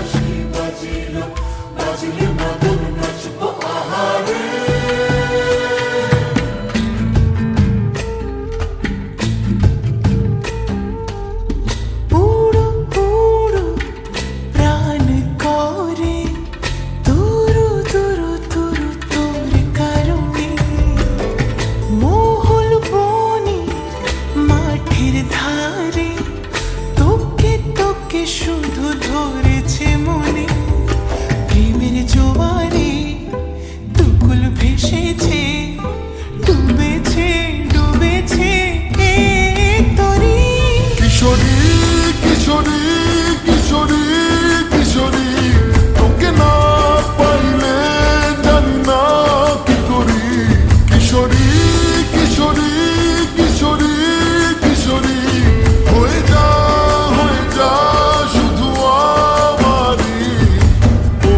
বাঁশি বাজিল বাজিলে মদন নাচবো আহারে। শুধু ধরেছে মনে প্রেমের জোয়ারে দুকুল ভেসেছে ডুবেছে ডুবেছে তরি। কিশোরী কিশোরী কিশোরী কিশোরী তোকে না পাইলে জানি না কি করি। কিশোরী কিশোরী কিশোরী কিশোরী হয়ে যা শুধু আমারই। ও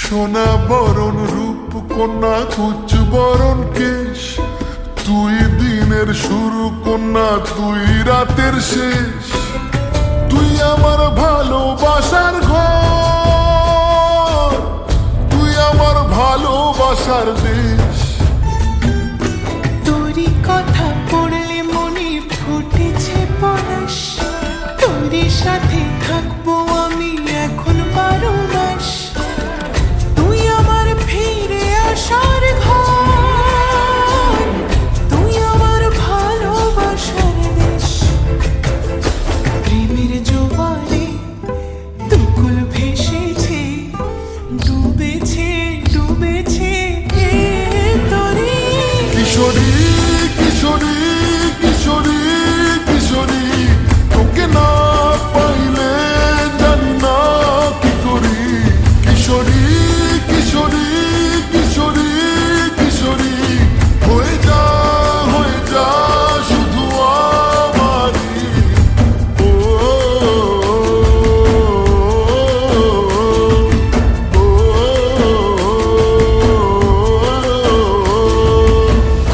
সোনা বরণ রূপ কন্যা কুচ বরণ কেশ, তুই দিনের শুরু কন্যা তুই রাতের শেষ। তুই আমার ভালোবাসার ঘর, তুই আমার ভালোবাসার দেশ। তোরই কথা পড়লে মনে ফুটেছে পরশ, তোরই সাথে থাকবো আমি এখন 12 মাস। তুই আমার ফিরে আসার ঘর, তুই আমার ভালোবাসার দেশ। প্রেমের জোয়ারে দুকুল ভেসেছে ডুবেছে ডুবেছে তরি। কিশোরী কিশোরী কিশোরী কিশোরী তোকে না পাইলে জানি না কি করি। কিশোরী কিশোরী কিশোরী কিশোরী হয়ে যা শুধু আমারই। ও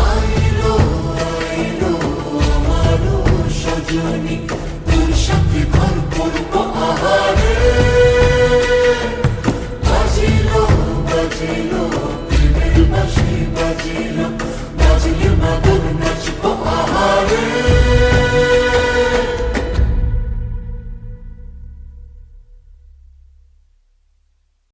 আইলো আইলো আমার সজনী, তোর সাথে ঘর করবো আহারে।